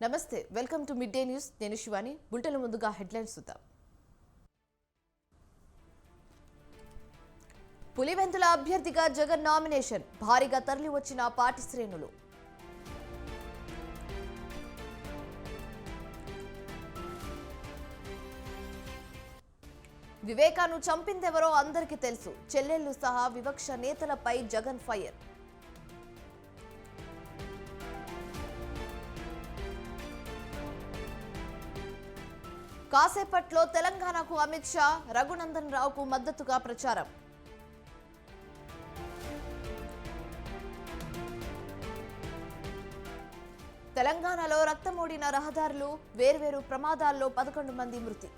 నమస్తే welcome to mid day news నేను Shivani bulletin ముందుగా హెడ్లైన్స్ చూద్దాం పులివెందుల అభ్యర్థిగా జగన్ నామినేషన్ భారీగా తరలి వచ్చిన పార్టీ శ్రేణులు వివేకాను చంపిందెవరో అందరికీ తెలుసు చెల్లెళ్లు సహా వివక్ష నేతలపై జగన్ ఫైర్ కాసేపట్లో తెలంగాణకు అమిత్ షా రఘునందన్ రావుకు మద్దతుగా ప్రచారం తెలంగాణలో రక్తమోడిన రహదారులు వేర్వేరు ప్రమాదాల్లో 11 మంది మృతి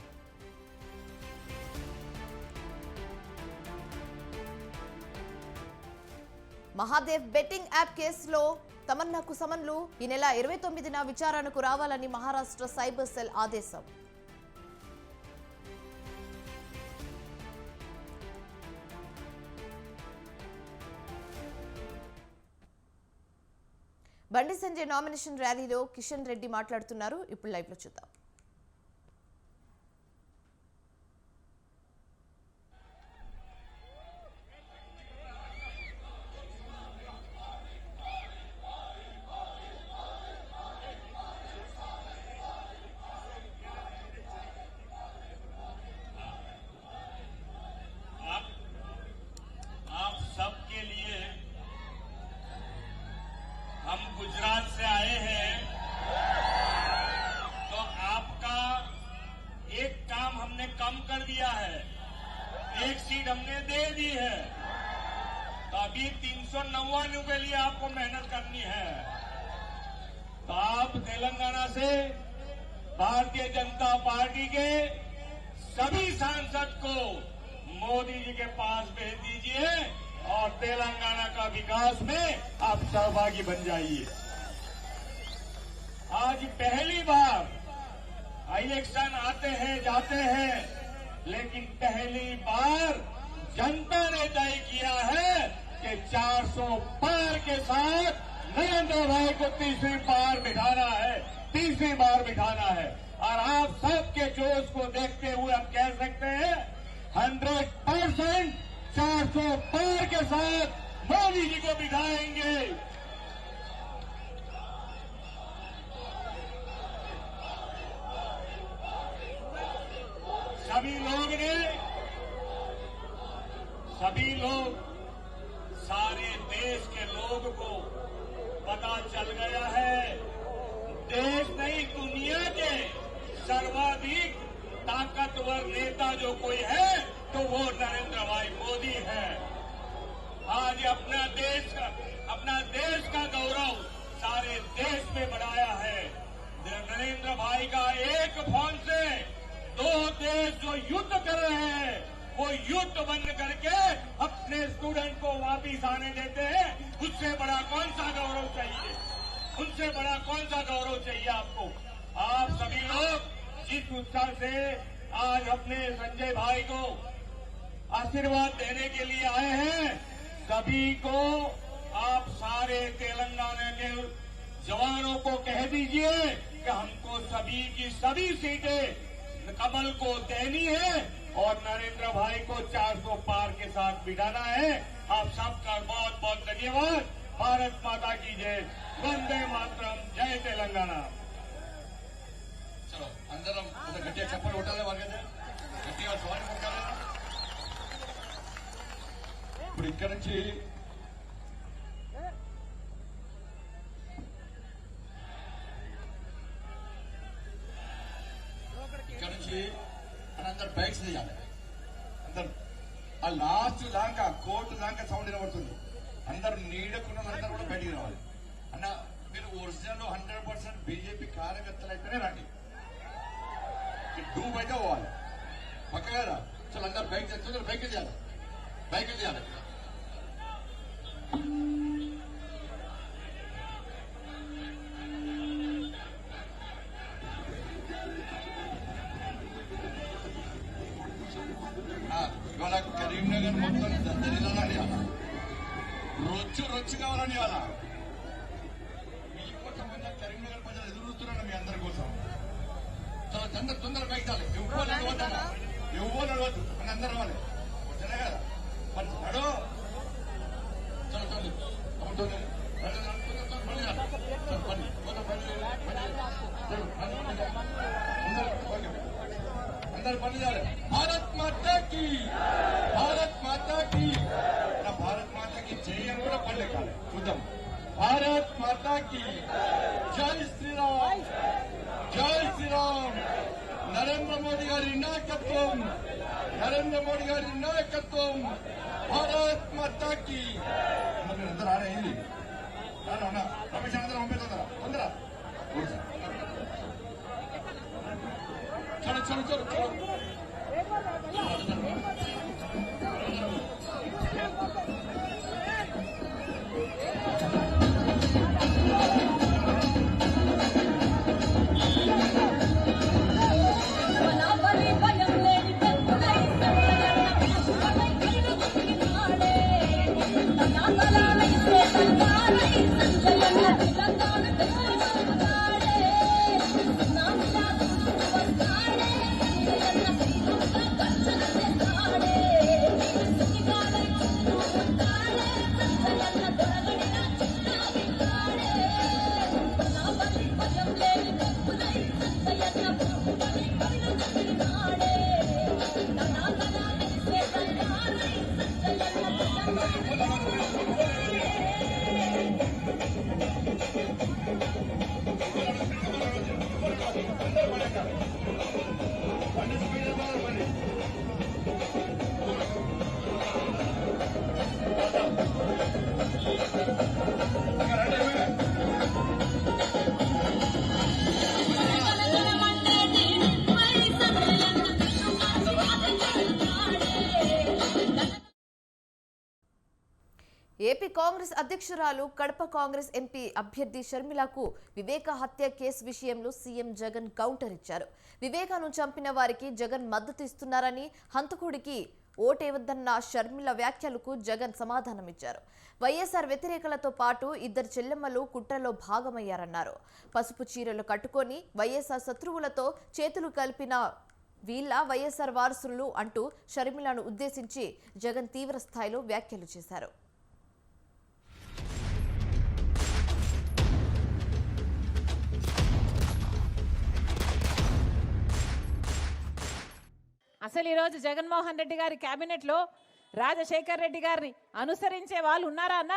మహాదేవ్ బెట్టింగ్ యాప్ కేసులో తమన్నాకు సమన్లు ఈ నెల 29న విచారణకు రావాలని మహారాష్ట్ర సైబర్ సెల్ ఆదేశం బండి సంజయ్ నామినేషన్ ర్యాలీలో కిషన్ రెడ్డి మాట్లాడుతున్నారు. ఇప్పుడు లైవ్ లో చూద్దాం. हम गुजरात से आए हैं तो आपका एक काम हमने कम कर दिया है, एक सीट हमने दे दी है, तो अभी 399 के लिए आपको मेहनत करनी है. तो आप तेलंगाना से भारतीय जनता पार्टी के सभी सांसद को मोदी जी के पास भेज दीजिए और तेलंगाना का विकास में आप सहभागी बन जाइए. आज पहली बार इलेक्शन आते हैं जाते हैं, लेकिन पहली बार जनता ने तय किया है कि 400 पार के साथ नरेंद्र भाई को तीसरी बार बिठाना है. और आप सबके जोश को देखते हुए हम कह सकते हैं 100% 400 पार के साथ मोदी जी को बिठाएंगे. सभी लोग सारे देश के लोग को पता चल गया है, देश नहीं दुनिया के सर्वाधिक ताकतवर नेता जो कोई है तो वो नरेंद्र भाई मोदी है. आज अपना देश का गौरव सारे देश में बढ़ाया है. नरेंद्र भाई का एक फोन से 2 देश जो युद्ध कर रहे हैं वो युद्ध बंद करके अपने स्टूडेंट को वापिस आने देते हैं. उससे बड़ा कौन सा गौरव चाहिए? उनसे बड़ा कौन सा गौरव चाहिए आपको? आप सभी लोग जिस उत्साह से आज अपने संजय भाई को आशीर्वाद देने के लिए आए हैं, सभी को आप सारे तेलंगाना के जवानों को कह दीजिए कि हमको सभी की सभी सीटें कमल को देनी है और नरेंद्र भाई को 400 पार के साथ बिठाना है. आप सबका बहुत बहुत धन्यवाद. भारत माता की जय. वंदे मातरम. जय तेलंगाना. चलो अंदर गट्टिया चप्पल उठा ले गट्टिया सवारी కొట్టాలి. ఇప్పుడు ఇక్కడ నుంచి అందరు బైక్స్ తీయాలి. అందరు ఆ లాస్ట్ దాకా కోర్టు దాకా సౌండ్ వినబడుతుంది. అందరు నీడకున్న అందరూ కూడా బయటికి రావాలి. అన్న మీరు ఒరిజినల్ 100% బీజేపీ కార్యకర్తలు అయితేనే రండి. డూబ్ అయితే పోవాలి పక్క కదా. చలో అందరు బైక్ తెచ్చుకుంటారు. బైక్ తీయాలి. ఇవాళ కరీంనగర్ మొత్తం దద్దరిల్లాలని రొచ్చు కావాలని ఇవాళ మీకోసం కరీంనగర్ ప్రజలు ఎదురుస్తున్నాడు. మీ తొందర పైకి చాలి ఎవరు నడవద్దు అని అందరు రావాలి వచ్చినా కదా మరి నడో అందరు పని చేయాలి భారత్ మాతాకి భారత్ మాతాకి భారత్ మాతాకి జయం కూడా పని కాదు చూద్దాం భారత్ మాతాకి జై శ్రీరామ్ జై శ్రీరామ్ నరేంద్ర మోడీ గారి నాయకత్వం నరేంద్ర మోడీ గారి నాయకత్వం భారత్ మాతాకి అందరూ ఆడేది రమేష్ అందరూ పంపిస్తుందా తొందర చలో చలో చలో చలో ఏపీ కాంగ్రెస్ అధ్యక్షురాలు కడప కాంగ్రెస్ ఎంపీ అభ్యర్థి షర్మిలకు వివేక హత్య కేసు విషయంలో సీఎం జగన్ కౌంటర్ ఇచ్చారు. వివేకను చంపిన వారికి జగన్ మద్దతు ఇస్తున్నారని, హంతకుడికి ఓటేవద్దన్న షర్మిల వ్యాఖ్యలకు జగన్ సమాధానమిచ్చారు. వైఎస్ఆర్ వ్యతిరేకలతో పాటు ఇద్దరు చెల్లెమ్మలు కుట్రలో భాగమయ్యారన్నారు. పసుపు చీరలు కట్టుకొని వైఎస్ఆర్ శత్రువులతో చేతులు కలిపిన వీళ్ళ వైఎస్ఆర్ వారసులు అంటూ షర్మిలను ఉద్దేశించి జగన్ తీవ్ర స్థాయిలో వ్యాఖ్యలు చేశారు. అసలు ఈరోజు జగన్మోహన్ రెడ్డి గారి క్యాబినెట్లో రాజశేఖర్ రెడ్డి గారిని అనుసరించే వాళ్ళు ఉన్నారా అన్న?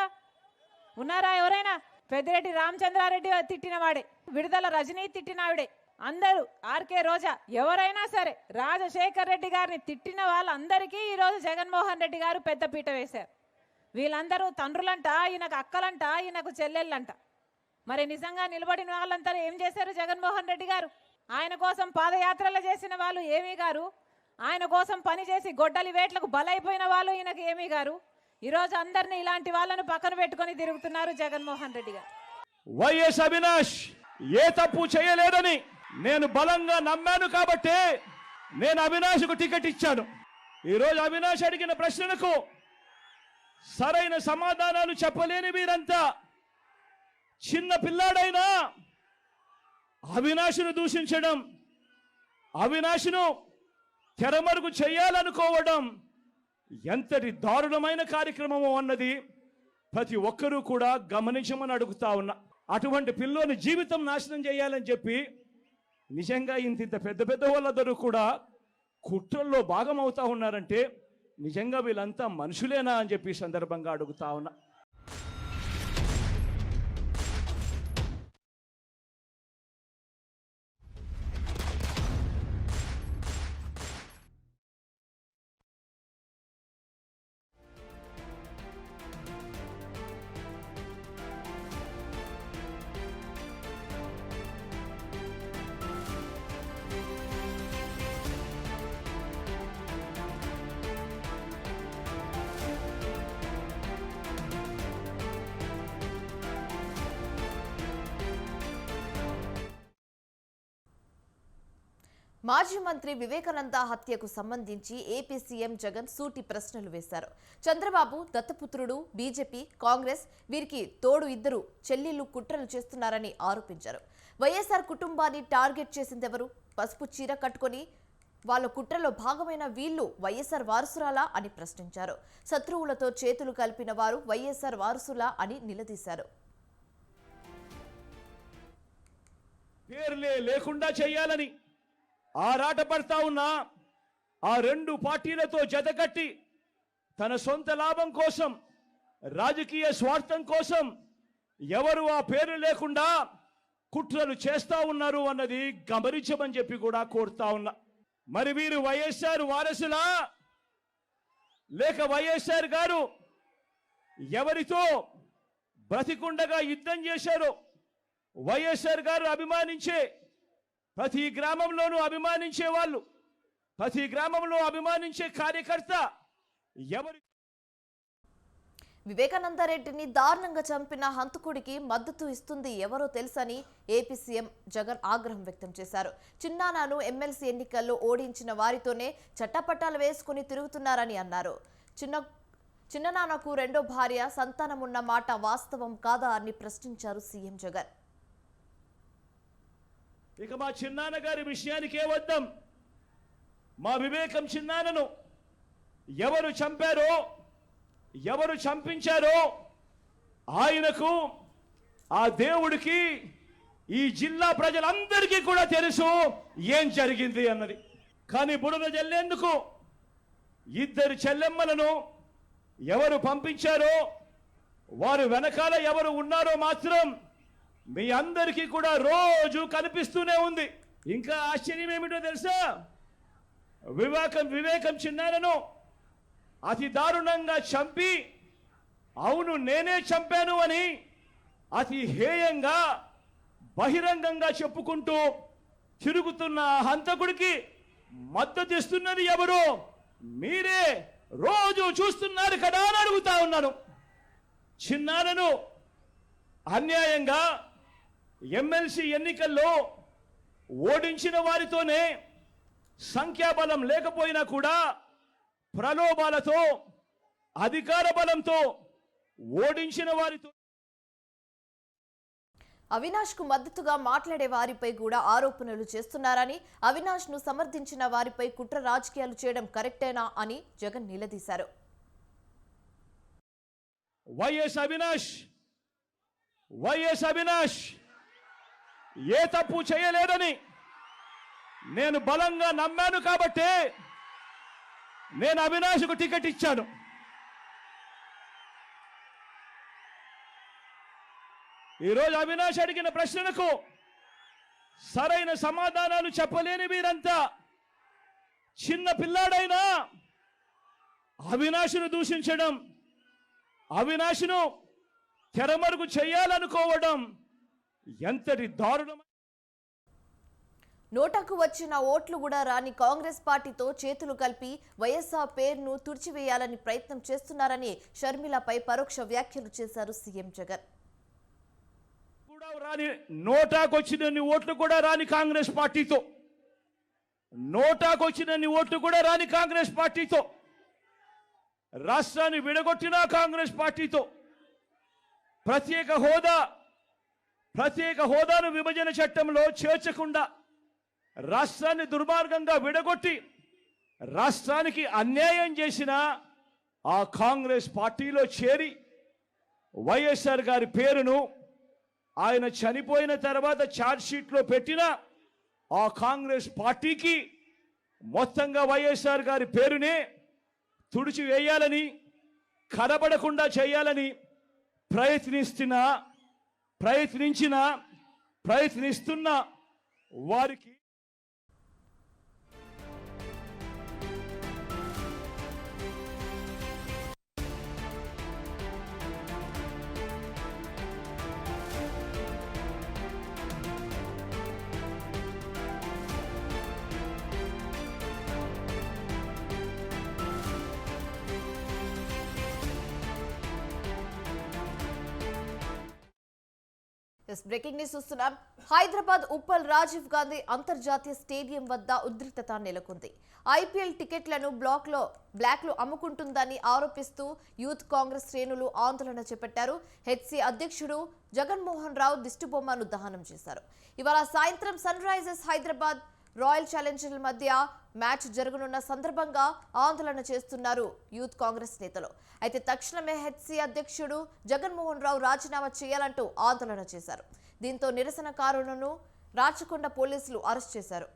ఉన్నారా ఎవరైనా? పెద్దిరెడ్డి రామచంద్రారెడ్డి తిట్టినవాడే, విడుదల రజనీ తిట్టినవాడే, అందరూ ఆర్కే రోజా ఎవరైనా సరే రాజశేఖర్ రెడ్డి గారిని తిట్టిన వాళ్ళందరికీ ఈరోజు జగన్మోహన్ రెడ్డి గారు పెద్దపీట వేశారు. వీళ్ళందరూ తండ్రులంట, ఈయనకు అక్కలంట, ఈయనకు చెల్లెళ్ళంట. మరి నిజంగా నిలబడిన వాళ్ళంతా ఏం చేశారు జగన్మోహన్ రెడ్డి గారు? ఆయన కోసం పాదయాత్రలు చేసిన వాళ్ళు ఏమీ గారు, ఆయన కోసం పనిచేసి గొడ్డలి వేట్లకు బలైపోయిన వాళ్ళు ఈయనకు ఏమీ గారు. ఈరోజు అందరినీ ఇలాంటి వాళ్ళను పక్కన పెట్టుకొని తిరుగుతున్నారు జగన్మోహన్ రెడ్డి గారు. వైఎస్ అవినాష్ ఏ తప్పు చేయలేదని నేను బలంగా నమ్మాను కాబట్టి నేను అవినాష్కు టికెట్ ఇచ్చాను. ఈరోజు అవినాష్ అడిగిన ప్రశ్నలకు సరైన సమాధానాలు చెప్పలేని వీరంతా చిన్న పిల్లాడైనా అవినాష్ను దూషించడం, అవినాష్ను తెరమరుగు చేయాలనుకోవడం ఎంతటి దారుణమైన కార్యక్రమము అన్నది ప్రతి ఒక్కరూ కూడా గమనించమని అడుగుతా ఉన్నా. అటువంటి పిల్లోని జీవితం నాశనం చేయాలని చెప్పి నిజంగా ఇంత పెద్ద పెద్ద వాళ్ళందరూ కూడా కుట్రల్లో భాగం అవుతా ఉన్నారంటే నిజంగా వీళ్ళంతా మనుషులేనా అని చెప్పి సందర్భంగా అడుగుతా ఉన్నా. మాజీ మంత్రి వివేకానంద హత్యకు సంబంధించి ఏపీ సీఎం జగన్ సూటి ప్రశ్నలు వేశారు. చంద్రబాబు దత్తపుత్రుడు, బీజేపీ, కాంగ్రెస్ వీరికి తోడు ఇద్దరు చెల్లెళ్లు కుట్రలు చేస్తున్నారని ఆరోపించారు. వైఎస్ఆర్ కుటుంబాన్ని టార్గెట్ చేసిందెవరు? పసుపు చీర కట్టుకొని వాళ్ళ కుట్రలో భాగమైన వీళ్ళు వైఎస్ఆర్ వారసురాలా అని ప్రశ్నించారు. శత్రువులతో చేతులు కలిపిన వారు వైఎస్ఆర్ వారసులా అని నిలదీశారు. పేర్లే లేకుండా చేయాలని ఆరాట పడతా ఉన్నా ఆ రెండు పార్టీలతో జతకట్టి తన సొంత లాభం కోసం, రాజకీయ స్వార్థం కోసం ఎవరు ఆ పేరు లేకుండా కుట్రలు చేస్తా ఉన్నారు అన్నది గమనించమని చెప్పి కూడా కోరుతా ఉన్నా. మరి వీరు వైఎస్ఆర్ వారసులా, లేక వైఎస్ఆర్ గారు ఎవరితో బ్రతికుండగా యుద్ధం చేశారో, వైఎస్ఆర్ గారు అభిమానించే ప్రతి గ్రామంలోనూ అభిమానించే వాళ్ళు, ప్రతి గ్రామంలో అభిమానించే కార్యకర్త ఎవరి వివేకానందరెడ్డిని దారుణంగా చంపిన హంతకుడికి మద్దతు ఇస్తుంది ఎవరో తెలుసని ఏపీ సీఎం జగన్ ఆగ్రహం వ్యక్తం చేశారు. చిన్నానాను ఎమ్మెల్సీ ఎన్నికల్లో ఓడించిన వారితోనే చట్టపట్టాలు వేసుకుని తిరుగుతున్నారని అన్నారు. చిన్ననాన్నకు రెండో భార్య సంతానం ఉన్న మాట వాస్తవం కాదా అని ప్రశ్నించారు సీఎం జగన్. ఇక మా చిన్నాన్న గారి విషయానికే వద్దాం. మా వివేకం చిన్నాన్నను ఎవరు చంపారో, ఎవరు చంపించారో ఆయనకు, ఆ దేవుడికి, ఈ జిల్లా ప్రజలందరికీ కూడా తెలుసు ఏం జరిగింది అన్నది. కానీ బుడద జల్లేందుకు ఇద్దరు చెల్లెమ్మలను ఎవరు పంపించారో, వారు వెనకాల ఎవరు ఉన్నారో మాత్రం మీ అందరికీ కూడా రోజు కనిపిస్తూనే ఉంది. ఇంకా ఆశ్చర్యం ఏమిటో తెలుసా, వివేకం చిన్నారను అతి దారుణంగా చంపి, అవును నేనే చంపాను అని అతి హేయంగా బహిరంగంగా చెప్పుకుంటూ తిరుగుతున్న హంతకుడికి మద్దతు ఇస్తున్నది ఎవరు? మీరే రోజు చూస్తున్నారు కదా అని అడుగుతా ఉన్నాను. చిన్నారను అన్యాయంగా ఎమ్మెల్సీ ఎన్నికల్లో ఓడించిన వారితోనే, సంఖ్యాబలం లేకపోయినా కూడా ప్రలోభాలతో, అధికార బలంతో ఓడించిన వారితో అవినాష్ కు మద్దతుగా మాట్లాడే వారిపై కూడా ఆరోపణలు చేస్తున్నారని, అవినాష్ ను సమర్థించిన వారిపై కుట్ర రాజకీయాలు చేయడం కరెక్టేనా అని జగన్ నిలదీశారు. వైఎస్ అవినాష్ ఏ తప్పు చేయలేదని నేను బలంగా నమ్మాను కాబట్టే నేను అవినాష్కు టికెట్ ఇచ్చాను. ఈరోజు అవినాష్ అడిగిన ప్రశ్నలకు సరైన సమాధానాలు చెప్పలేని వీరంతా చిన్న పిల్లాడైనా అవినాష్ను దూషించడం, అవినాష్ను తెరమరుగు చేయాలనుకోవడం ఎంతటి దారుణం. నోటాకు వచ్చిన ఓట్లు కూడా రాని కాంగ్రెస్ పార్టీతో చేతులు కలిపి వైఎస్ఆర్ పేరును తుడిచివేయాలని ప్రయత్నం చేస్తున్నారని షర్మిలపై పరోక్ష వ్యాఖ్యలు చేశారు సీఎం జగన్. నోటాకు వచ్చినన్ని ఓట్లు కూడా రాని కాంగ్రెస్ పార్టీతో, నోటాకు వచ్చినన్ని ఓట్లు కూడా రాని కాంగ్రెస్ పార్టీతో, రాష్ట్రాన్ని విడగొట్టిన కాంగ్రెస్ పార్టీతో, ప్రత్యేక హోదాను విభజన చట్టంలో చేర్చకుండా రాష్ట్రాన్ని దుర్మార్గంగా విడగొట్టి రాష్ట్రానికి అన్యాయం చేసిన ఆ కాంగ్రెస్ పార్టీలో చేరి వైఎస్ఆర్ గారి పేరును ఆయన చనిపోయిన తర్వాత ఛార్జ్ షీట్లో పెట్టిన ఆ కాంగ్రెస్ పార్టీకి మొత్తంగా వైఎస్ఆర్ గారి పేరునే తుడిచివేయాలని, కనబడకుండా చేయాలని ప్రయత్నిస్తున్న వారికి బ్రేకింగ్ న్యూస్ చూస్తున్నాం. హైదరాబాద్ ఉప్పల్ రాజీవ్ గాంధీ అంతర్జాతీయ స్టేడియం వద్ద ఉద్రిక్తత నెలకొంది. ఐపీఎల్ టికెట్లను బ్లాక్లో అమ్ముకుంటుందని ఆరోపిస్తూ యూత్ కాంగ్రెస్ శ్రేణులు ఆందోళన చేపట్టారు. హెచ్సీ అధ్యక్షుడు జగన్మోహన్ రావు దిష్టిబొమ్మను దహనం చేశారు. ఇవాళ సాయంత్రం సన్ రైజర్స్ హైదరాబాద్ రాయల్ ఛాలెంజర్ల మధ్య మ్యాచ్ జరగనున్న సందర్భంగా ఆందోళన చేస్తున్నారు యూత్ కాంగ్రెస్ నేతలు. అయితే తక్షణమే హెచ్సీ అధ్యక్షుడు జగన్మోహన్ రావు రాజీనామా చేయాలంటూ ఆందోళన చేశారు. దీంతో నిరసనకారులను రాచకొండ పోలీసులు అరెస్ట్ చేశారు.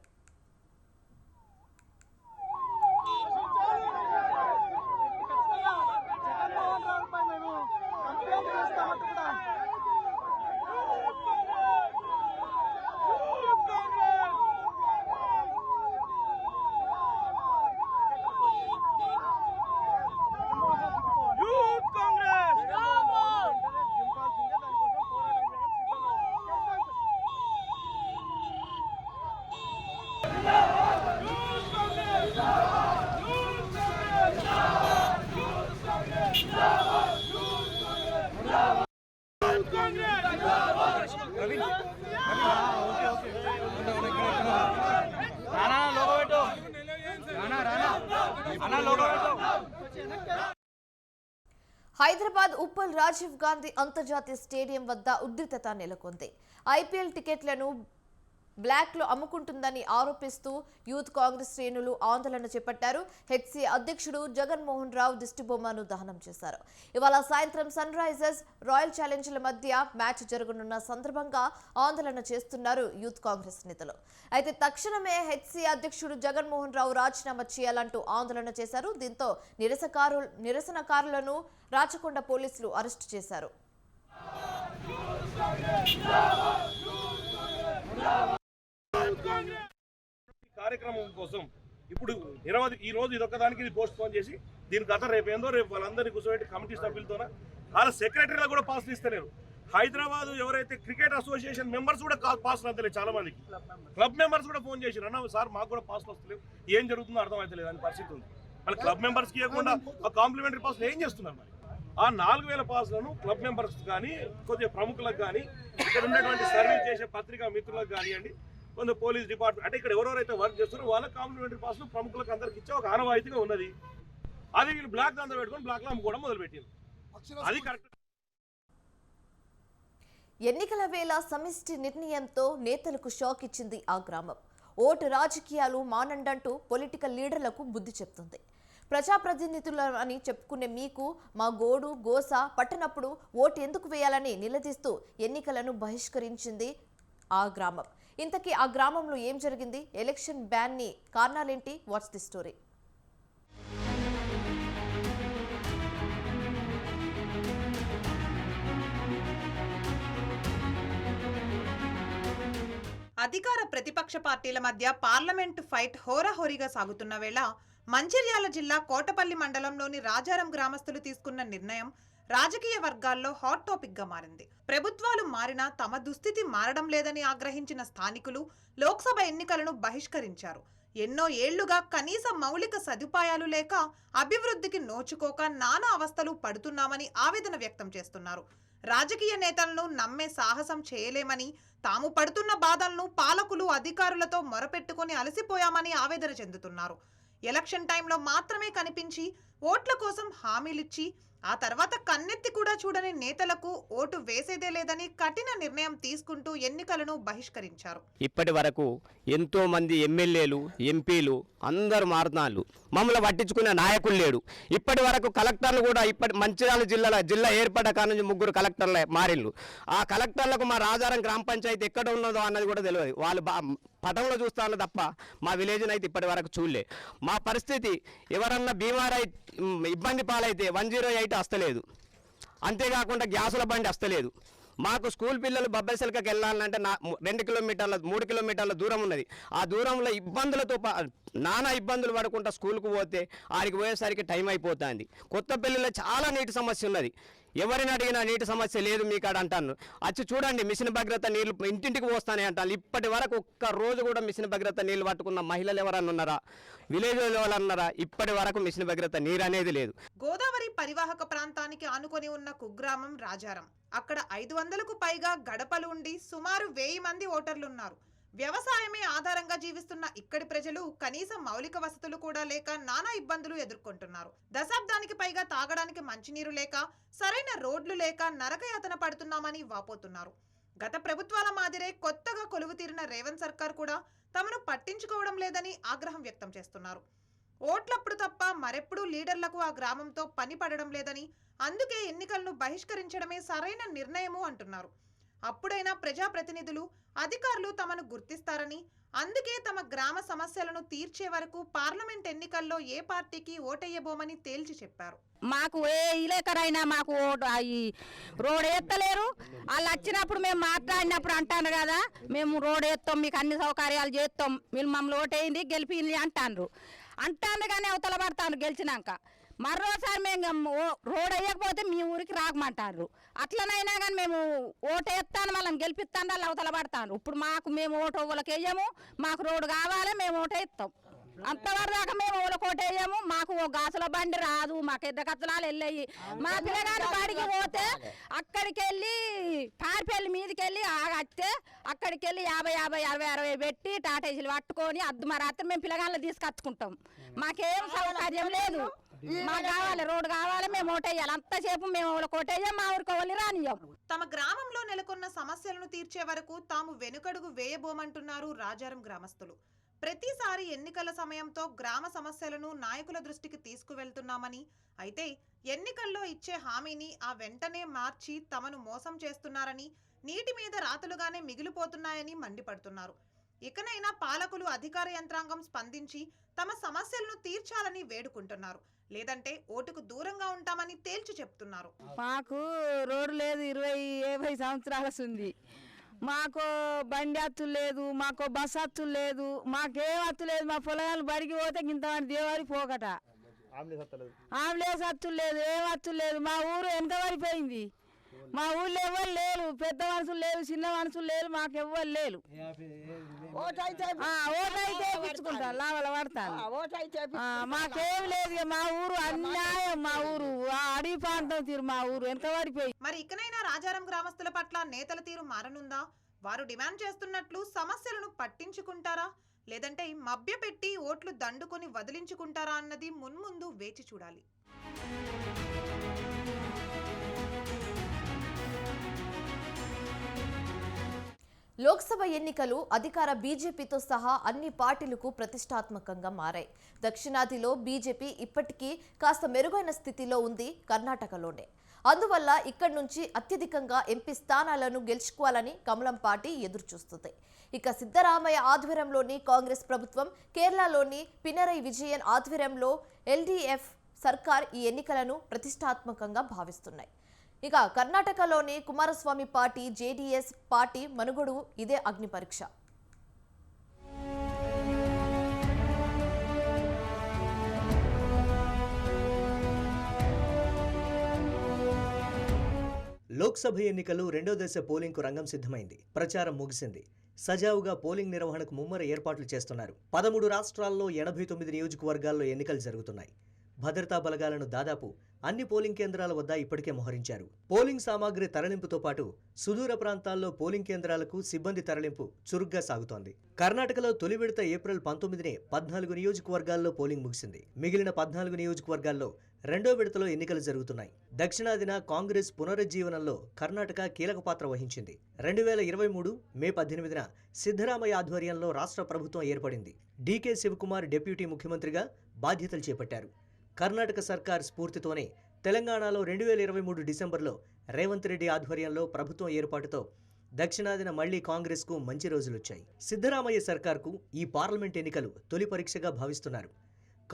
హైదరాబాద్ ఉప్పల్ రాజీవ్ గాంధీ అంతర్జాతీయ స్టేడియం వద్ద ఉద్రిక్తత నెలకొంది. ఐపీఎల్ టికెట్లను బ్లాక్ లో అమ్ముకుంటుందని ఆరోపిస్తూ యూత్ కాంగ్రెస్ శ్రేణులు ఆందోళన చేపట్టారు. హెచ్సీ అధ్యక్షుడు జగన్మోహన్ రావు దిష్టిబొమ్మను దహనం చేశారు. ఇవాళ సాయంత్రం సన్ రైజర్స్ రాయల్ ఛాలెంజర్ల మధ్య మ్యాచ్ జరగనున్న సందర్భంగా ఆందోళన చేస్తున్నారు యూత్ కాంగ్రెస్ నేతలు. అయితే తక్షణమే హెచ్సీ అధ్యక్షుడు జగన్మోహన్ రావు రాజీనామా చేయాలంటూ ఆందోళన చేశారు. దీంతో నిరసనకారులను రాచకొండ పోలీసులు అరెస్టు చేశారు. కార్యక్రమం కోసం ఇప్పుడు ఈ రోజు ఇదొక్కదానికి ఇది పోస్ట్ పోన్ చేసి దీని గత రేపు వాళ్ళందరినీ కూర్చోబెట్టి కమిటీ సభ్యులతోన వాళ్ళ సెక్రటరీలకు కూడా పాసులు ఇస్తలేరు. హైదరాబాద్ ఎవరైతే క్రికెట్ అసోసియేషన్ మెంబర్స్ కూడా పాసులు అంతలేదు. చాలా మందికి క్లబ్ మెంబర్స్ కూడా ఫోన్ చేసి అన్న సార్ మాకు కూడా పాసులు వస్తలేవు, ఏం జరుగుతుందో అర్థమవుతలేదు అని పరిస్థితి ఉంది. మళ్ళీ క్లబ్ మెంబర్స్కి ఇవ్వకుండా ఆ కాంప్లిమెంటరీ పాసులు ఏం చేస్తున్నారు? మరి ఆ 4000 పాసులను క్లబ్ మెంబర్స్ కానీ కొద్దిగా ప్రముఖులకు కానీ ఇక్కడ ఉన్నటువంటి సర్వీస్ చేసే పత్రికా మిత్రులకు కానివ్వండి, కొంత పోలీస్ డిపార్ట్మెంట్ అంటే ఇక్కడ ఎవరెవరైతే వర్క్ చేస్తున్నారో వాళ్ళ కాంప్లిమెంటరీ పాసులు ప్రముఖులకు అందరికి ఇచ్చే ఒక ఆనవాయితీగా ఉన్నది. అది వీళ్ళు బ్లాక్ దాంతో పెట్టుకొని బ్లాక్లో అమ్ముకోవడం మొదలుపెట్టింది. అది కరెక్ట్. ఎన్నికల వేళ సమిష్టి నిర్ణయంతో నేతలకు షాక్ ఇచ్చింది ఆ గ్రామం. ఓటు రాజకీయాలు మానండంటూ పొలిటికల్ లీడర్లకు బుద్ధి చెప్తుంది. ప్రజాప్రతినిధులు అని చెప్పుకునే మీకు మా గోడు గోస పట్టనప్పుడు ఓటు ఎందుకు వేయాలని నిలదీస్తూ ఎన్నికలను బహిష్కరించింది ఆ గ్రామం. ఇంతకీ ఆ గ్రామంలో ఏం జరిగింది? ఎలక్షన్ బ్యాన్ ని కారణాలేంటి? What's the story? అధికార ప్రతిపక్ష పార్టీల మధ్య పార్లమెంటు ఫైట్ హోరాహోరీగా సాగుతున్న వేళ మంచిర్యాల జిల్లా కోటపల్లి మండలంలోని రాజారం గ్రామస్తులు తీసుకున్న నిర్ణయం రాజకీయ వర్గాల్లో హాట్ టాపిక్ గా మారింది. ప్రభుత్వాలు మారినా తమ దుస్థితి మారడం లేదని ఆగ్రహించిన స్థానికులు లోక్సభ ఎన్నికలను బహిష్కరించారు. ఎన్నో ఏళ్లుగా కనీస మౌలిక సదుపాయాలు లేక అభివృద్ధికి నోచుకోక నానా అవస్థలు పడుతున్నామని ఆవేదన వ్యక్తం చేస్తున్నారు. రాజకీయ నేతలను నమ్మే సాహసం చేయలేమని, తాము పడుతున్న బాధలను పాలకులు అధికారులతో మొరపెట్టుకుని అలసిపోయామని ఆవేదన చెందుతున్నారు. ఎలక్షన్ టైంలో మాత్రమే కనిపించి ఓట్ల కోసం హామీలిచ్చి ఆ తర్వాత కన్నెత్తి కూడా చూడని నేతలకు ఓటు వేసేదే లేదని కఠిన నిర్ణయం తీసుకుంటూ ఎన్నికలను బహిష్కరించారు. ఇప్పటి వరకు ఎంతో మంది ఎమ్మెల్యేలు, ఎంపీలు అందరూ మారుతున్నారు. మమ్మల్ని పట్టించుకునే నాయకులు లేడు. ఇప్పటి వరకు కలెక్టర్లు కూడా మంచిర్యాల జిల్లా ఏర్పడ్డ కాడ నుంచి 3 కలెక్టర్లు మారిళ్ళు. ఆ కలెక్టర్లకు మా రాజారం గ్రామ పంచాయతీ ఎక్కడ ఉన్నదో అన్నది కూడా తెలియదు. వాళ్ళు పటంలో చూస్తాను తప్ప మా విలేజ్ని అయితే ఇప్పటి వరకు చూడలే. మా పరిస్థితి ఎవరన్నా బీమారై ఇబ్బంది పాలైతే 108 వస్తలేదు. అంతేకాకుండా గ్యాసుల బండి వస్తలేదు. మాకు స్కూల్ పిల్లలు బొబ్బైసలకి వెళ్ళాలంటే 2 కిలోమీటర్ల 3 కిలోమీటర్ల దూరం ఉన్నది. ఆ దూరంలో ఇబ్బందులతో నానా ఇబ్బందులు పడకుండా స్కూల్కు పోతే ఆడికి పోయేసరికి టైం అయిపోతుంది. కొత్తపల్లిలో చాలా నీటి సమస్య ఉన్నది. ఎవరిని అడిగినా నీటి సమస్య లేదు మీ కాడ అంటాను. వచ్చి చూడండి, మిషన్ భగీరథ నీళ్లు ఇంటింటికి పోస్తానే అంటాను. ఇప్పటి వరకు ఒక్క రోజు కూడా మిషన్ భగీరథ నీళ్లు పట్టుకున్న మహిళలు ఎవరన్నా ఉన్నారా? విలేజ్ ఎవరన్నారా? ఇప్పటి వరకు మిషన్ భగీరథ నీరు అనేది లేదు. గోదావరి పరివాహక ప్రాంతానికి ఆనుకొని ఉన్న కుగ్రామం రాజారం. అక్కడ 500కు పైగా గడపలు ఉండి సుమారు 1000 మంది ఓటర్లున్నారు. వ్యవసాయమే ఆధారంగా జీవిస్తున్న ఇక్కడి ప్రజలు కనీస మౌలిక వసతులు కూడా లేక నానా ఇబ్బందులు ఎదుర్కొంటున్నారు. దశాబ్దానికి పైగా తాగడానికి మంచినీరు లేక, సరైన రోడ్లు లేక నరకయాతన పడుతున్నామని వాపోతున్నారు. గత ప్రభుత్వాల మాదిరే కొత్తగా కొలువు తీరిన రేవంత్ సర్కార్ కూడా తమను పట్టించుకోవడం లేదని ఆగ్రహం వ్యక్తం చేస్తున్నారు. ఓట్లప్పుడు తప్ప మరెప్పుడూ లీడర్లకు ఆ గ్రామంతో పని పడడం లేదని, అందుకే ఎన్నికలను బహిష్కరించడమే సరైన నిర్ణయము అంటున్నారు. అప్పుడైనా ప్రజాప్రతినిధులు, అధికారులు తమను గుర్తిస్తారని, అందుకే తమ గ్రామ సమస్యలను తీర్చే వరకు పార్లమెంట్ ఎన్నికల్లో ఏ పార్టీకి ఓటెయ్యబోమని తేల్చి చెప్పారు. మాకు ఏ ఇలేకరైనా మాకు ఈ రోడ్ ఎత్తలేరు. వాళ్ళు వచ్చినప్పుడు మేము మాట్లాడినప్పుడు అంటాను కదా, మేము రోడ్ ఎత్తాం, మీకు అన్ని సౌకర్యాలు చేస్తాం, మీరు మమ్మల్ని ఓటేయండి గెలిపింది అంటాను కానీ అవతల పడతాను గెలిచినాక. మరోసారి మేము రోడ్ వేయకపోతే మీ ఊరికి రాకమంటారు. అట్లనైనా కానీ మేము ఓటు వేస్తాను, మళ్ళీ గెలిపిస్తాను, వాళ్ళు అవతల పడతాను. ఇప్పుడు మేము ఓటు వాళ్ళకి వేయము, మాకు రోడ్డు కావాలి, మేము ఓటు వేస్తాం. అంతవరకు దాకా మేము వాళ్ళకి ఓటు వేయము. మాకు ఓ గాసుల బండి రాదు, మాకు ఎద్ద కచ్చలాలు వెళ్ళాయి. మా పిల్లగారు బడికి పోతే అక్కడికి వెళ్ళి పారిపల్లి మీదకి వెళ్ళి ఆగస్తే అక్కడికి వెళ్ళి 50, 50, 60 పెట్టి టాటేజీలు పట్టుకొని రాత్రి మేము పిల్లగాళ్ళు తీసుకొచ్చుకుంటాం. మాకేం సౌకర్యం లేదు. మాకు కావాలి, రోడ్డు కావాలి, మేము ఓటేయాలి. అంతసేపు మేము వాళ్ళకి ఓటేయం, మా ఊరికి వాళ్ళు రానియం. తమ గ్రామంలో నెలకొన్న సమస్యలను తీర్చే వరకు తాము వెనుకడుగు వేయబోమంటున్నారు రాజారం గ్రామస్తులు. ప్రతిసారి ఎన్నికల సమయంతో గ్రామ సమస్యలను నాయకుల దృష్టికి తీసుకువెళ్తున్నామని, అయితే ఎన్నికల్లో ఇచ్చే హామీని ఆ వెంటనే మార్చి తమను మోసం చేస్తున్నారని, నీటి మీద రాతలుగానే మిగిలిపోతున్నాయని మండిపడుతున్నారు. ఇకనైనా పాలకులు, అధికార యంత్రాంగం స్పందించి తమ సమస్యలను తీర్చాలని వేడుకుంటున్నారు. లేదంటే ఓటుకు దూరంగా ఉంటామని తేల్చి చెప్తున్నారు. మాకు రోడ్డు లేదు, 20 సంవత్సరాల ఉంది. మాకు బండి హత్తులు లేదు, మాకు బస్ హత్తులు లేదు, మాకేం హత్తు లేదు. మా పొలాలు బడికి పోతే ఇంతమంది దేవారి పోకట, ఆంబులెన్స్ హత్తులు లేదు, ఏం హత్తులు లేదు. మా ఊరు ఎంత పడిపోయింది. మా ఊళ్ళో ఎవరు లేరు, పెద్ద మనుషులు లేరు, చిన్న మనుషులు లేరు, మాకు ఎవ్వరు లేరు. ఓటైతే ఇచ్చుకుంటాం, లాభాలు పడతాను. మాకేం లేదు. మా ఊరు అన్యాయం, మా ఊరు అడవి ప్రాంతం తీరు, మా ఊరు ఎంత పడిపోయి. మరి ఇకనైనా రాజారం గ్రామస్తుల పట్ల నేతల తీరు మారనుందా? వారు డిమాండ్ చేస్తున్నట్లు సమస్యలను పట్టించుకుంటారా, లేదంటే మభ్యపెట్టి ఓట్లు దండుకొని వదిలించుకుంటారా అన్నది మున్ముందు వేచి చూడాలి. లోక్సభ ఎన్నికలు అధికార బీజేపీతో సహా అన్ని పార్టీలకు ప్రతిష్టాత్మకంగా మారాయి. దక్షిణాదిలో బీజేపీ ఇప్పటికీ కాస్త మెరుగైన స్థితిలో ఉంది, కర్ణాటకలోనే. అందువల్ల ఇక్కడి నుంచి అత్యధికంగా ఎంపీ స్థానాలను గెలుచుకోవాలని కమలం పార్టీ ఎదురుచూస్తుంది. ఇక సిద్ధరామయ్య ఆధ్వర్యంలోని కాంగ్రెస్ ప్రభుత్వం, కేరళలోని పినరై విజయన్ ఆధ్వర్యంలో ఎల్డీఎఫ్ సర్కార్ ఈ ఎన్నికలను ప్రతిష్టాత్మకంగా భావిస్తున్నాయి. ఇక కర్ణాటకలోని కుమారస్వామి పార్టీ, జేడీఎస్ పార్టీ మనుగడు ఇదే అగ్ని పరీక్ష. లోక్సభ ఎన్నికలు రెండో దశ పోలింగ్కు రంగం సిద్ధమైంది. ప్రచారం ముగిసింది. సజావుగా పోలింగ్ నిర్వహణకు ముమ్మర ఏర్పాట్లు చేస్తున్నారు. 13 రాష్ట్రాల్లో 89 నియోజకవర్గాల్లో ఎన్నికలు జరుగుతున్నాయి. భద్రతా బలగాలను దాదాపు అన్ని పోలింగ్ కేంద్రాల వద్ద ఇప్పటికే మోహరించారు. పోలింగ్ సామాగ్రి తరలింపుతో పాటు సుదూర ప్రాంతాల్లో పోలింగ్ కేంద్రాలకు సిబ్బంది తరలింపు చురుగ్గా సాగుతోంది. కర్ణాటకలో తొలి విడత ఏప్రిల్ 19నే 14 నియోజకవర్గాల్లో పోలింగ్ ముగిసింది. మిగిలిన 14 నియోజకవర్గాల్లో రెండో విడతలో ఎన్నికలు జరుగుతున్నాయి. దక్షిణాదిన కాంగ్రెస్ పునరుజ్జీవనంలో కర్ణాటక కీలక పాత్ర వహించింది. 2023 మే 18న సిద్ధరామయ్య ఆధ్వర్యంలో రాష్ట్ర ప్రభుత్వం ఏర్పడింది. డీకే శివకుమార్ డిప్యూటీ ముఖ్యమంత్రిగా బాధ్యతలు చేపట్టారు. కర్ణాటక సర్కార్ స్ఫూర్తితోనే తెలంగాణలో 2023 డిసెంబర్లో రేవంత్ రెడ్డి ఆధ్వర్యంలో ప్రభుత్వం ఏర్పాటుతో దక్షిణాదిన మళ్లీ కాంగ్రెస్కు మంచి రోజులొచ్చాయి. సిద్ధరామయ్య సర్కార్కు ఈ పార్లమెంట్ ఎన్నికలు తొలి పరీక్షగా భావిస్తున్నారు.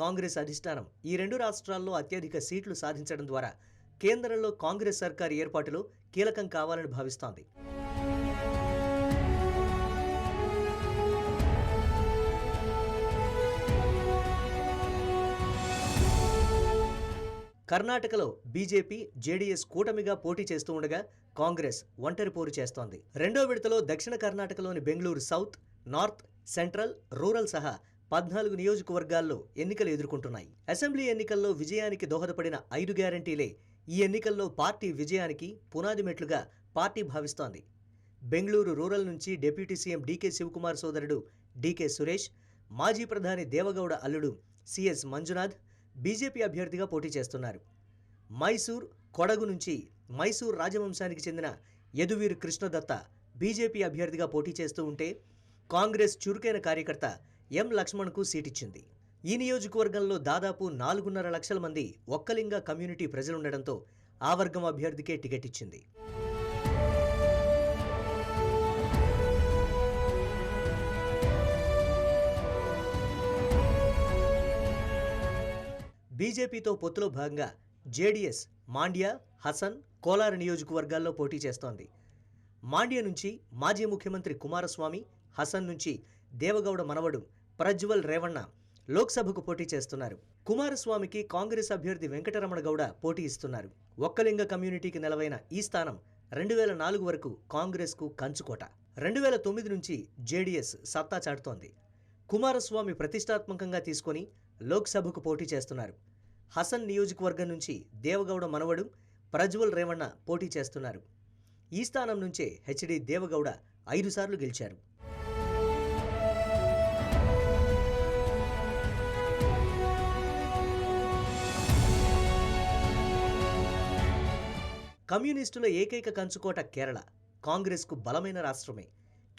కాంగ్రెస్ అధిష్టానం ఈ రెండు రాష్ట్రాల్లో అత్యధిక సీట్లు సాధించడం ద్వారా కేంద్రంలో కాంగ్రెస్ సర్కార్ ఏర్పాటులో కీలకం కావాలని భావిస్తోంది. కర్ణాటకలో బీజేపీ, జేడీఎస్ కూటమిగా పోటీ చేస్తూ ఉండగా కాంగ్రెస్ ఒంటరి పోరు చేస్తోంది. రెండో విడతలో దక్షిణ కర్ణాటకలోని Bengaluru south, north, central, rural సహా 14 నియోజకవర్గాల్లో ఎన్నికలు ఎదుర్కొంటున్నాయి. అసెంబ్లీ ఎన్నికల్లో విజయానికి దోహదపడిన 5 గ్యారంటీలే ఈ ఎన్నికల్లో పార్టీ విజయానికి పునాది మెట్లుగా పార్టీ భావిస్తోంది. బెంగళూరు రూరల్ నుంచి డిప్యూటీ సీఎం డీకే శివకుమార్ సోదరుడు డీకే సురేష్, మాజీ ప్రధాని దేవగౌడ అల్లుడు సిఎస్ మంజునాథ్ బీజేపీ అభ్యర్థిగా పోటీ చేస్తున్నారు. మైసూర్, కొడగు నుంచి మైసూర్ రాజవంశానికి చెందిన యదువీర్ కృష్ణదత్త బీజేపీ అభ్యర్థిగా పోటీ చేస్తూ ఉంటే కాంగ్రెస్ చురుకైన కార్యకర్త ఎం లక్ష్మణ్కు సీటిచ్చింది. ఈ నియోజకవర్గంలో దాదాపు 4.5 లక్షల మంది ఒక్కలింగ కమ్యూనిటీ ప్రజలుండడంతో ఆ వర్గం అభ్యర్థికే టికెట్ ఇచ్చింది. బీజేపీతో పొత్తులో భాగంగా జేడీఎస్ మాండ్య, హసన్, కోలార్ నియోజకవర్గాల్లో పోటీ చేస్తోంది. మాండ్య నుంచి మాజీ ముఖ్యమంత్రి కుమారస్వామి, హసన్ నుంచి దేవగౌడ మనవడు ప్రజ్వల్ రేవణ్ణ లోక్సభకు పోటీ చేస్తున్నారు. కుమారస్వామికి కాంగ్రెస్ అభ్యర్థి వెంకటరమణ గౌడ పోటీ ఇస్తున్నారు. ఒక్కలింగ కమ్యూనిటీకి నెలవైన ఈ స్థానం 2004 వరకు కాంగ్రెస్కు కంచుకోట. 2009 నుంచి జేడీఎస్ సత్తా చాటుతోంది. కుమారస్వామి ప్రతిష్టాత్మకంగా తీసుకొని లోక్సభకు పోటీ చేస్తున్నారు. హసన్ నియోజకవర్గం నుంచి దేవగౌడ మనవడు ప్రజ్వల్ రేవణ్ణ పోటీ చేస్తున్నారు. ఈ స్థానం నుంచే హెచ్డి దేవగౌడ 5 సార్లు గెలిచారు. కమ్యూనిస్టుల ఏకైక కంచుకోట కేరళ. కాంగ్రెస్కు బలమైన రాష్ట్రమే.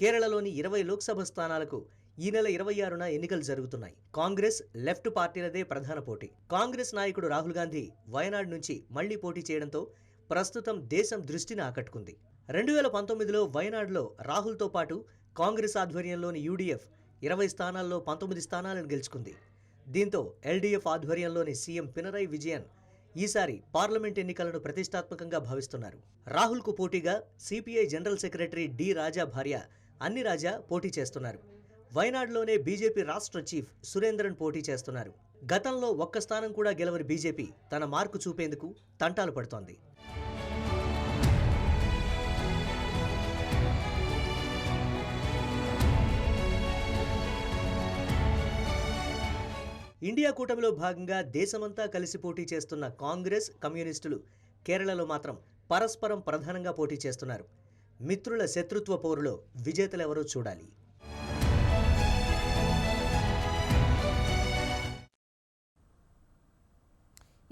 కేరళలోని 20 లోక్సభ స్థానాలకు ఈ నెల 26న ఎన్నికలు జరుగుతున్నాయి. కాంగ్రెస్, లెఫ్ట్ పార్టీలదే ప్రధాన పోటీ. కాంగ్రెస్ నాయకుడు రాహుల్ గాంధీ వయనాడ్ నుంచి మళ్లీ పోటీ చేయడంతో ప్రస్తుతం దేశం దృష్టిని ఆకట్టుకుంది. 2019లో వయనాడ్లో రాహుల్తో పాటు కాంగ్రెస్ ఆధ్వర్యంలోని యూడీఎఫ్ 20 స్థానాల్లో 19 స్థానాలను గెలుచుకుంది. దీంతో ఎల్డీఎఫ్ ఆధ్వర్యంలోని సీఎం పినరయ్ విజయన్ ఈసారి పార్లమెంట్ ఎన్నికలను ప్రతిష్టాత్మకంగా భావిస్తున్నారు. రాహుల్కు పోటీగా సిపిఐ జనరల్ సెక్రటరీ డి రాజా భార్య అన్ని రాజా పోటీ చేస్తున్నారు. వయనాడ్లోనే బీజేపీ రాష్ట్ర చీఫ్ సురేంద్రన్ పోటీ చేస్తున్నారు. గతంలో ఒక్క స్థానం కూడా గెలవని బీజేపీ తన మార్కు చూపేందుకు తంటాలు పడుతోంది. ఇండియా కూటమిలో భాగంగా దేశమంతా కలిసి పోటీ చేస్తున్న కాంగ్రెస్, కమ్యూనిస్టులు కేరళలో మాత్రం పరస్పరం ప్రధానంగా పోటీ చేస్తున్నారు. మిత్రుల శత్రుత్వ పోరులో విజేతలెవరో చూడాలి.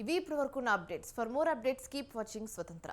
ఇవి ఇప్పటివరకున్న updates. For more updates keep watching స్వతంత్ర.